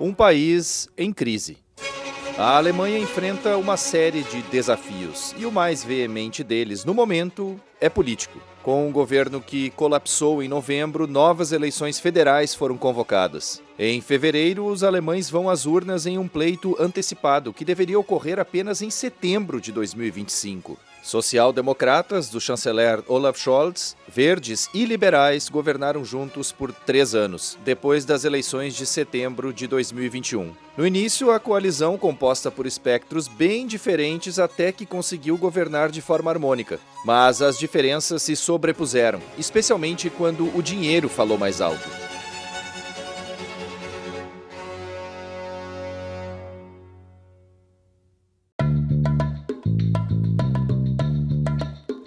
Um país em crise. A Alemanha enfrenta uma série de desafios e o mais veemente deles, no momento, é político. Com um governo que colapsou em novembro, novas eleições federais foram convocadas. Em fevereiro, os alemães vão às urnas em um pleito antecipado, que deveria ocorrer apenas em setembro de 2025. Social-democratas do chanceler Olaf Scholz, verdes e liberais governaram juntos por 3 anos, depois das eleições de setembro de 2021. No início, a coalizão, composta por espectros bem diferentes, até que conseguiu governar de forma harmônica. Mas as diferenças se sobrepuseram, especialmente quando o dinheiro falou mais alto.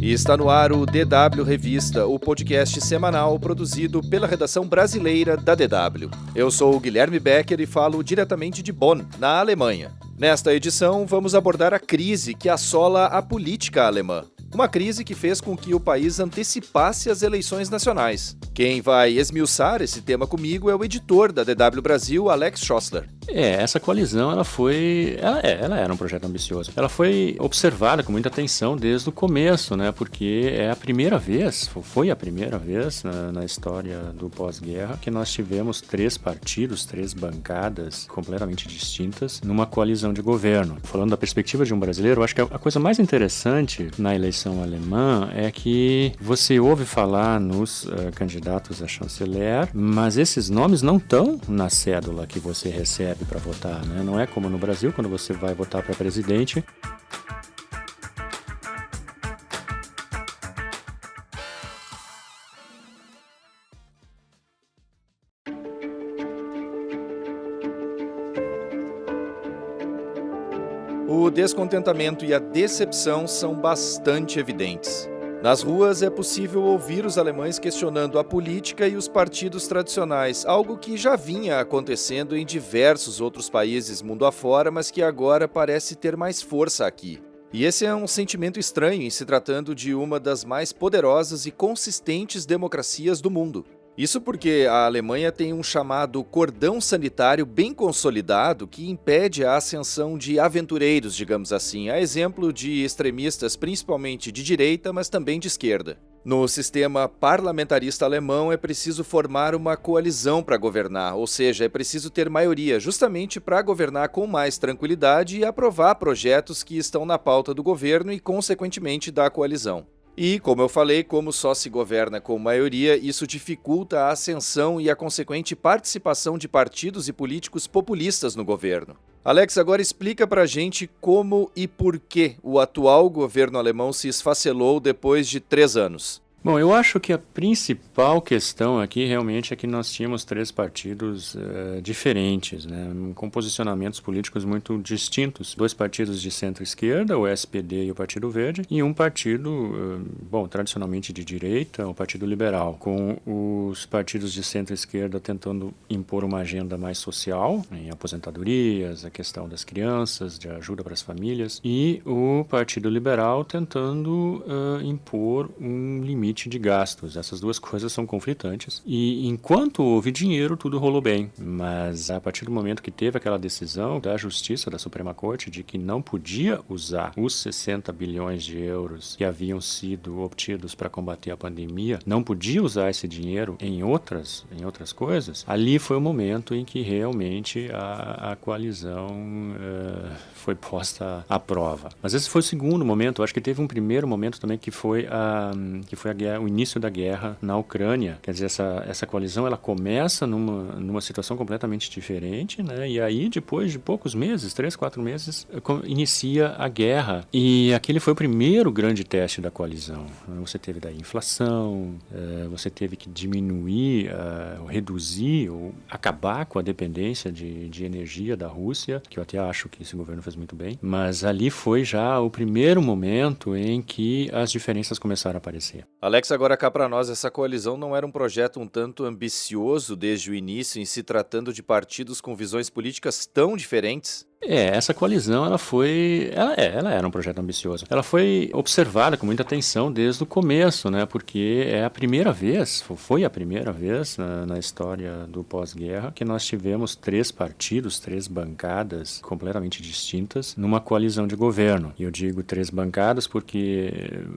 E está no ar o DW Revista, o podcast semanal produzido pela redação brasileira da DW. Eu sou o Guilherme Becker e falo diretamente de Bonn, na Alemanha. Nesta edição, vamos abordar a crise que assola a política alemã. Uma crise que fez com que o país antecipasse as eleições nacionais. Quem vai esmiuçar esse tema comigo é o editor da DW Brasil, Alex Schossler. Essa coalizão, ela era um projeto ambicioso. Ela foi observada com muita atenção desde o começo, né? Porque foi a primeira vez na história do pós-guerra que nós tivemos 3 partidos, 3 bancadas completamente distintas numa coalizão de governo. Falando da perspectiva de um brasileiro, eu acho que a coisa mais interessante na eleição alemã é que você ouve falar nos candidatos a chanceler, mas esses nomes não estão na cédula que você recebe para votar, né? Não é como no Brasil, quando você vai votar para presidente. O descontentamento e a decepção são bastante evidentes. Nas ruas é possível ouvir os alemães questionando a política e os partidos tradicionais, algo que já vinha acontecendo em diversos outros países mundo afora, mas que agora parece ter mais força aqui. E esse é um sentimento estranho em se tratando de uma das mais poderosas e consistentes democracias do mundo. Isso porque a Alemanha tem um chamado cordão sanitário bem consolidado que impede a ascensão de aventureiros, digamos assim, a exemplo de extremistas principalmente de direita, mas também de esquerda. No sistema parlamentarista alemão é preciso formar uma coalizão para governar, ou seja, é preciso ter maioria justamente para governar com mais tranquilidade e aprovar projetos que estão na pauta do governo e, consequentemente, da coalizão. E, como eu falei, como só se governa com maioria, isso dificulta a ascensão e a consequente participação de partidos e políticos populistas no governo. Alex, agora explica pra gente como e por que o atual governo alemão se esfacelou depois de 3 anos. Bom, eu acho que a principal questão aqui realmente é que nós tínhamos 3 partidos diferentes, né, com posicionamentos políticos muito distintos. 2 partidos de centro-esquerda, o SPD e o Partido Verde, e um partido, tradicionalmente de direita, o Partido Liberal, com os partidos de centro-esquerda tentando impor uma agenda mais social, em aposentadorias, a questão das crianças, de ajuda para as famílias, e o Partido Liberal tentando impor um limite de gastos. Essas 2 coisas são conflitantes. E enquanto houve dinheiro, tudo rolou bem. Mas a partir do momento que teve aquela decisão da Justiça da Suprema Corte de que não podia usar os 60 bilhões de euros que haviam sido obtidos para combater a pandemia, não podia usar esse dinheiro em outras coisas, ali foi o momento em que realmente a coalizão foi posta à prova. Mas esse foi o segundo momento. Eu acho que teve um primeiro momento também que foi o início da guerra na Ucrânia. Quer dizer, essa coalizão ela começa numa situação completamente diferente, né? E aí, depois de poucos meses, 3, 4 meses, inicia a guerra. E aquele foi o primeiro grande teste da coalizão. Você teve daí inflação, você teve que diminuir, reduzir ou acabar com a dependência de energia da Rússia, que eu até acho que esse governo fez muito bem. Mas ali foi já o primeiro momento em que as diferenças começaram a aparecer. Alex, agora cá para nós, essa coalizão não era um projeto um tanto ambicioso desde o início, em se tratando de partidos com visões políticas tão diferentes? Essa coalizão, ela era um projeto ambicioso. Ela foi observada com muita atenção desde o começo, né? Porque foi a primeira vez na história do pós-guerra que nós tivemos 3 partidos, 3 bancadas completamente distintas numa coalizão de governo. E eu digo 3 bancadas porque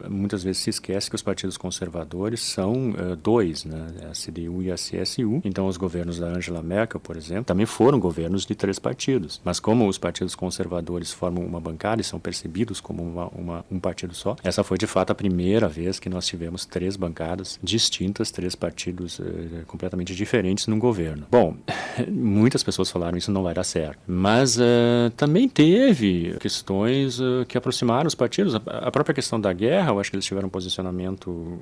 muitas vezes se esquece que os partidos conservadores são 2, né? A CDU e a CSU. Então, os governos da Angela Merkel, por exemplo, também foram governos de 3 partidos. Mas como os partidos conservadores formam uma bancada e são percebidos como um partido só, essa foi de fato a primeira vez que nós tivemos 3 bancadas distintas, 3 partidos completamente diferentes num governo. Bom, muitas pessoas falaram isso não vai dar certo, mas também teve questões que aproximaram os partidos. A própria questão da guerra, eu acho que eles tiveram um posicionamento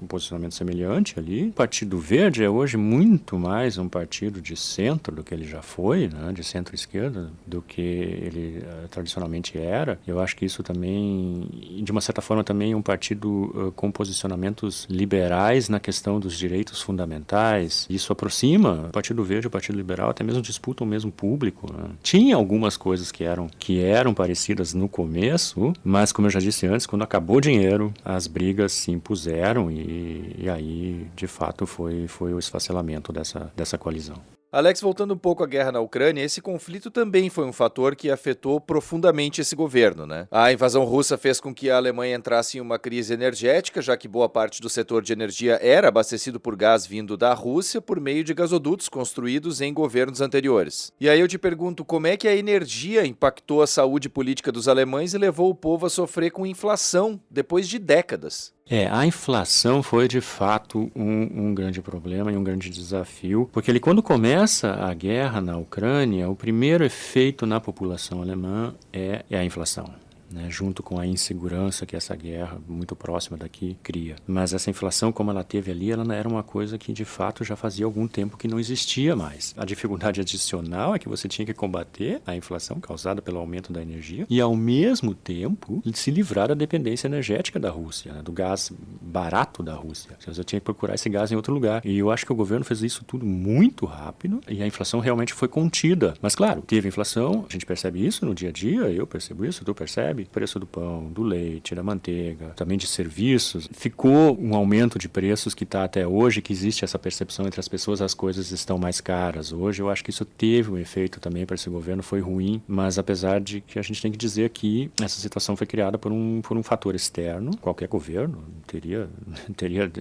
semelhante ali. O Partido Verde é hoje muito mais um partido de centro do que ele já foi, né, de centro-esquerda, do que ele tradicionalmente era. Eu acho que isso também, de uma certa forma, também é um partido com posicionamentos liberais na questão dos direitos fundamentais. Isso aproxima o Partido Verde e o Partido Liberal, até mesmo disputam o mesmo público, né? Tinha algumas coisas que eram parecidas no começo, mas como eu já disse antes, quando acabou o dinheiro, as brigas se impuseram e aí, de fato, foi o esfacelamento dessa coalizão. Alex, voltando um pouco à guerra na Ucrânia, esse conflito também foi um fator que afetou profundamente esse governo, né? A invasão russa fez com que a Alemanha entrasse em uma crise energética, já que boa parte do setor de energia era abastecido por gás vindo da Rússia por meio de gasodutos construídos em governos anteriores. E aí eu te pergunto, como é que a energia impactou a saúde política dos alemães e levou o povo a sofrer com inflação depois de décadas? A inflação foi de fato um grande problema e um grande desafio, porque quando começa a guerra na Ucrânia, o primeiro efeito na população alemã é a inflação, né, junto com a insegurança que essa guerra muito próxima daqui cria. Mas essa inflação, como ela teve ali, ela era uma coisa que de fato já fazia algum tempo que não existia mais. A dificuldade adicional é que você tinha que combater a inflação causada pelo aumento da energia e, ao mesmo tempo, se livrar da dependência energética da Rússia, né, do gás barato da Rússia. Você tinha que procurar esse gás em outro lugar. E eu acho que o governo fez isso tudo muito rápido e a inflação realmente foi contida. Mas, claro, teve inflação, a gente percebe isso no dia a dia, eu percebo isso, tu percebe? Preço do pão, do leite, da manteiga, também de serviços. Ficou um aumento de preços que está até hoje, que existe essa percepção entre as pessoas, as coisas estão mais caras. Hoje eu acho que isso teve um efeito também para esse governo, foi ruim, mas apesar de que a gente tem que dizer que essa situação foi criada por um fator externo, qualquer governo teria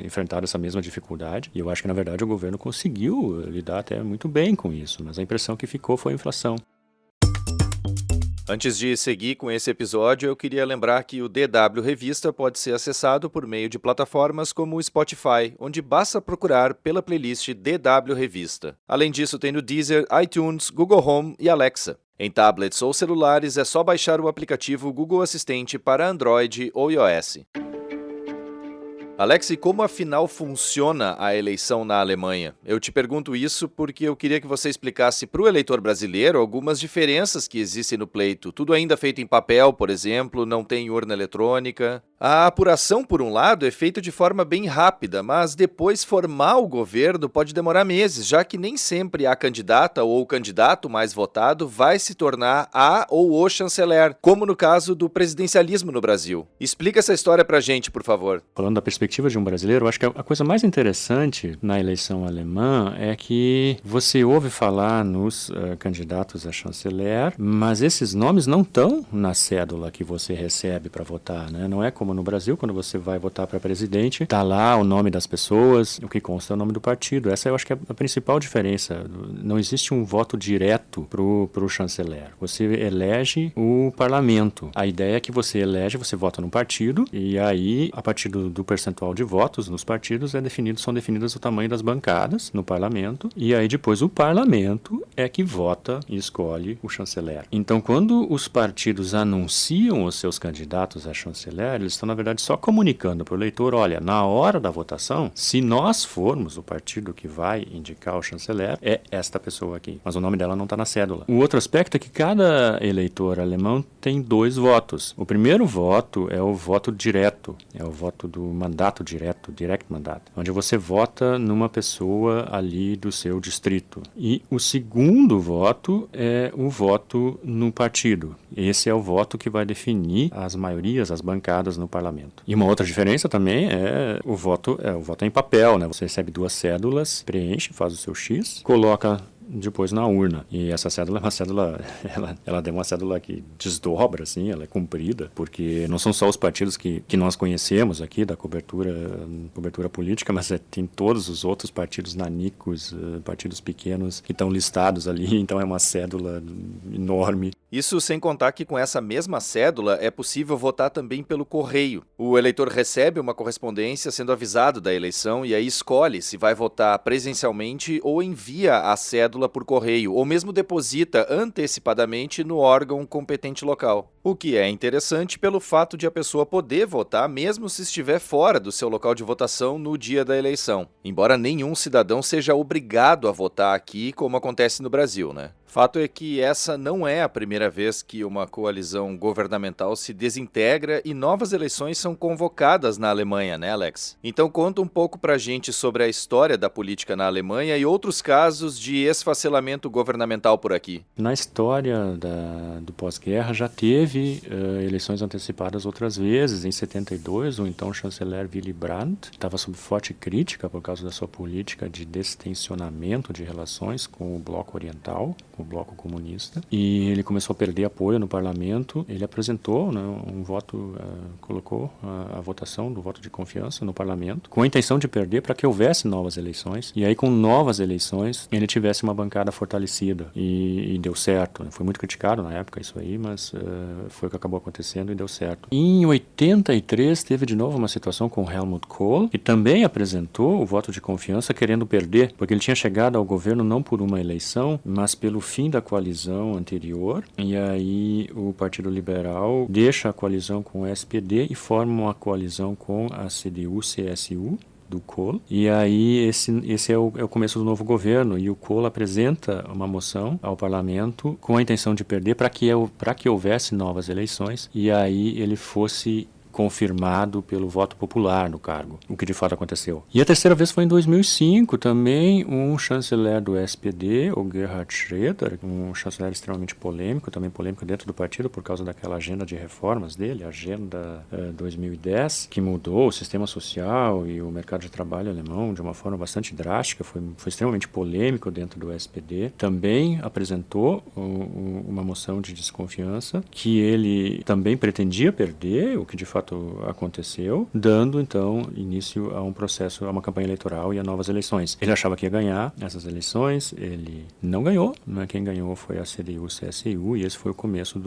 enfrentado essa mesma dificuldade, e eu acho que na verdade o governo conseguiu lidar até muito bem com isso, mas a impressão que ficou foi a inflação. Antes de seguir com esse episódio, eu queria lembrar que o DW Revista pode ser acessado por meio de plataformas como o Spotify, onde basta procurar pela playlist DW Revista. Além disso, tem no Deezer, iTunes, Google Home e Alexa. Em tablets ou celulares, é só baixar o aplicativo Google Assistente para Android ou iOS. Alex, e como afinal funciona a eleição na Alemanha? Eu te pergunto isso porque eu queria que você explicasse para o eleitor brasileiro algumas diferenças que existem no pleito. Tudo ainda feito em papel, por exemplo, não tem urna eletrônica. A apuração, por um lado, é feita de forma bem rápida, mas depois formar o governo pode demorar meses, já que nem sempre a candidata ou o candidato mais votado vai se tornar a ou o chanceler, como no caso do presidencialismo no Brasil. Explica essa história pra gente, por favor. Falando da perspectiva de um brasileiro, eu acho que a coisa mais interessante na eleição alemã é que você ouve falar nos candidatos a chanceler, mas esses nomes não estão na cédula que você recebe para votar, né? Não é como no Brasil, quando você vai votar para presidente, está lá o nome das pessoas, o que consta é o nome do partido. Essa eu acho que é a principal diferença. Não existe um voto direto para o chanceler. Você elege o parlamento. A ideia é que você vota num partido, e aí, a partir do percentual de votos nos partidos, são definidas o tamanho das bancadas no parlamento, e aí depois o parlamento é que vota e escolhe o chanceler. Então, quando os partidos anunciam os seus candidatos a chanceler, eles estão, na verdade, só comunicando para o eleitor, olha, na hora da votação, se nós formos o partido que vai indicar o chanceler, é esta pessoa aqui. Mas o nome dela não está na cédula. O outro aspecto é que cada eleitor alemão tem 2 votos. O primeiro voto é o voto direto, é o voto do mandato direto, direct mandato, onde você vota numa pessoa ali do seu distrito. E o segundo voto é o voto no partido. Esse é o voto que vai definir as maiorias, as bancadas no parlamento. E uma outra diferença também é o voto em papel, né? Você recebe 2 cédulas, preenche, faz o seu X, coloca depois na urna. E essa cédula é uma cédula, ela é uma cédula que desdobra, assim, ela é comprida, porque não são só os partidos que nós conhecemos aqui da cobertura política, mas tem todos os outros partidos nanicos, partidos pequenos que estão listados ali, então é uma cédula enorme. Isso sem contar que com essa mesma cédula é possível votar também pelo correio. O eleitor recebe uma correspondência sendo avisado da eleição e aí escolhe se vai votar presencialmente ou envia a cédula por correio, ou mesmo deposita antecipadamente no órgão competente local. O que é interessante pelo fato de a pessoa poder votar mesmo se estiver fora do seu local de votação no dia da eleição. Embora nenhum cidadão seja obrigado a votar aqui, como acontece no Brasil, né? Fato é que essa não é a primeira vez que uma coalizão governamental se desintegra e novas eleições são convocadas na Alemanha, né, Alex? Então conta um pouco pra gente sobre a história da política na Alemanha e outros casos de esfacelamento governamental por aqui. Na história do pós-guerra já teve eleições antecipadas outras vezes. Em 72, o então chanceler Willy Brandt estava sob forte crítica por causa da sua política de destensionamento de relações com o bloco oriental, o bloco comunista, e ele começou a perder apoio no parlamento. Ele apresentou, né, um voto, colocou a votação do voto de confiança no parlamento, com a intenção de perder para que houvesse novas eleições, e aí com novas eleições ele tivesse uma bancada fortalecida, e deu certo, né? Foi muito criticado na época isso aí, mas foi o que acabou acontecendo e deu certo. Em 83 teve de novo uma situação com Helmut Kohl, que também apresentou o voto de confiança querendo perder, porque ele tinha chegado ao governo não por uma eleição, mas pelo fim da coalizão anterior, e aí o Partido Liberal deixa a coalizão com o SPD e forma uma coalizão com a CDU-CSU do Kohl, e aí esse é o começo do novo governo, e o Kohl apresenta uma moção ao parlamento com a intenção de perder para que houvesse novas eleições, e aí ele fosse confirmado pelo voto popular no cargo, o que de fato aconteceu. E a terceira vez foi em 2005, também um chanceler do SPD, o Gerhard Schröder, um chanceler extremamente polêmico, também polêmico dentro do partido por causa daquela agenda de reformas dele, a Agenda 2010, que mudou o sistema social e o mercado de trabalho alemão de uma forma bastante drástica, foi extremamente polêmico dentro do SPD. Também apresentou uma moção de desconfiança que ele também pretendia perder, o que de fato aconteceu, dando então início a um processo, a uma campanha eleitoral e a novas eleições. Ele achava que ia ganhar essas eleições, ele não ganhou, né? Quem ganhou foi a CDU-CSU, e esse foi o começo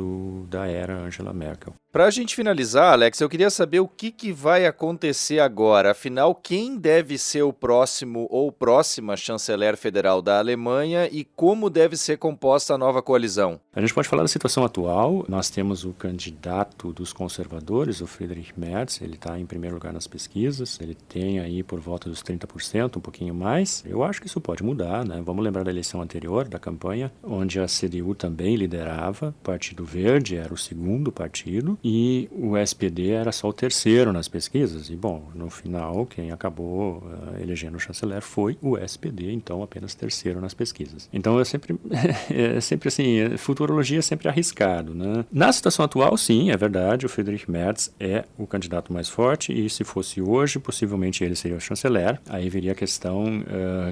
da era Angela Merkel. Para a gente finalizar, Alex, eu queria saber o que vai acontecer agora. Afinal, quem deve ser o próximo ou próxima chanceler federal da Alemanha e como deve ser composta a nova coalizão? A gente pode falar da situação atual. Nós temos o candidato dos conservadores, o Friedrich Merz. Ele está em primeiro lugar nas pesquisas. Ele tem aí por volta dos 30%, um pouquinho mais. Eu acho que isso pode mudar, né? Vamos lembrar da eleição anterior, da campanha, onde a CDU também liderava. O Partido Verde era o segundo partido. E o SPD era só o terceiro nas pesquisas. E, bom, no final, quem acabou elegendo o chanceler foi o SPD, então apenas terceiro nas pesquisas. Então, é sempre assim, futurologia é sempre arriscado, né? Na situação atual, sim, é verdade, o Friedrich Merz é o candidato mais forte, e se fosse hoje, possivelmente ele seria o chanceler. Aí viria a questão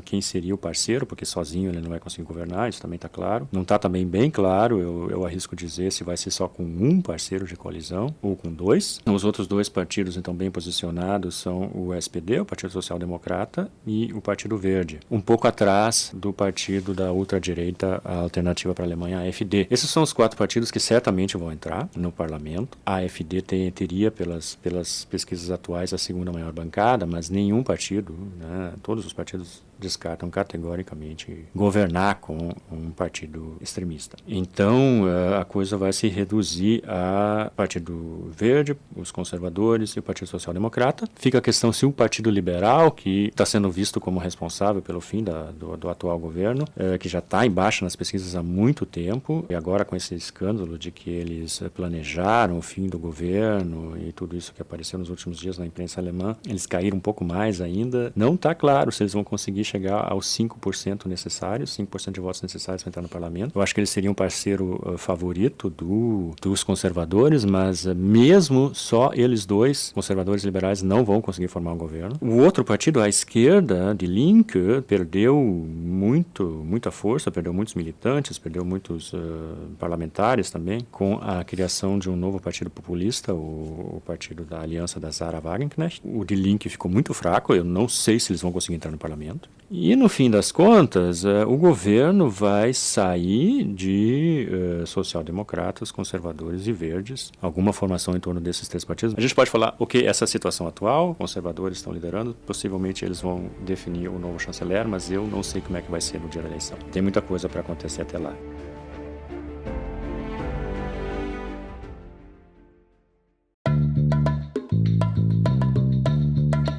quem seria o parceiro, porque sozinho ele não vai conseguir governar, isso também está claro. Não está também bem claro, eu arrisco dizer, se vai ser só com um parceiro de coalizão ou com 2. Os outros 2 partidos, então, bem posicionados são o SPD, o Partido Social Democrata, e o Partido Verde, um pouco atrás do partido da ultradireita, a Alternativa para a Alemanha, a AfD. Esses são os 4 partidos que certamente vão entrar no parlamento. A AfD teria, pelas pesquisas atuais, a segunda maior bancada, mas nenhum partido, né, todos os partidos descartam categoricamente governar com um partido extremista. Então, a coisa vai se reduzir a partidos Partido Verde, os conservadores e o Partido Social Democrata. Fica a questão se o Partido Liberal, que está sendo visto como responsável pelo fim do atual governo, que já está em baixa nas pesquisas há muito tempo, e agora com esse escândalo de que eles planejaram o fim do governo e tudo isso que apareceu nos últimos dias na imprensa alemã, eles caíram um pouco mais ainda. Não está claro se eles vão conseguir chegar aos 5% necessários, 5% de votos necessários para entrar no parlamento. Eu acho que eles seriam um parceiro favorito dos conservadores, mas mesmo só eles dois, conservadores e liberais, não vão conseguir formar um governo. O outro partido, a esquerda, de Linke, perdeu muita força, perdeu muitos militantes, perdeu muitos parlamentares também, com a criação de um novo partido populista, o partido da Aliança da Sarah Wagenknecht. O de Linke ficou muito fraco, eu não sei se eles vão conseguir entrar no parlamento. E no fim das contas, o governo vai sair de social-democratas, conservadores e verdes, alguma formação em torno desses três partidos. A gente pode falar, ok, essa situação atual, conservadores estão liderando, possivelmente eles vão definir o novo chanceler, mas eu não sei como é que vai ser no dia da eleição. Tem muita coisa para acontecer até lá.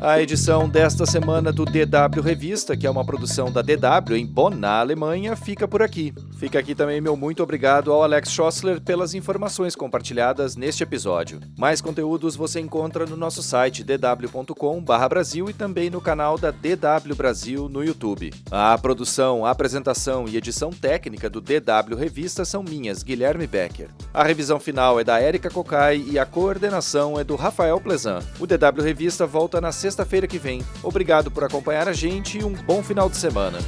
A edição desta semana do DW Revista, que é uma produção da DW em Bonn, na Alemanha, fica por aqui. Fica aqui também meu muito obrigado ao Alex Schossler pelas informações compartilhadas neste episódio. Mais conteúdos você encontra no nosso site dw.com/Brasil e também no canal da DW Brasil no YouTube. A produção, a apresentação e edição técnica do DW Revista são minhas, Guilherme Becker. A revisão final é da Érica Cocai e a coordenação é do Rafael Plezan. O DW Revista volta na sexta-feira que vem. Obrigado por acompanhar a gente e um bom final de semana.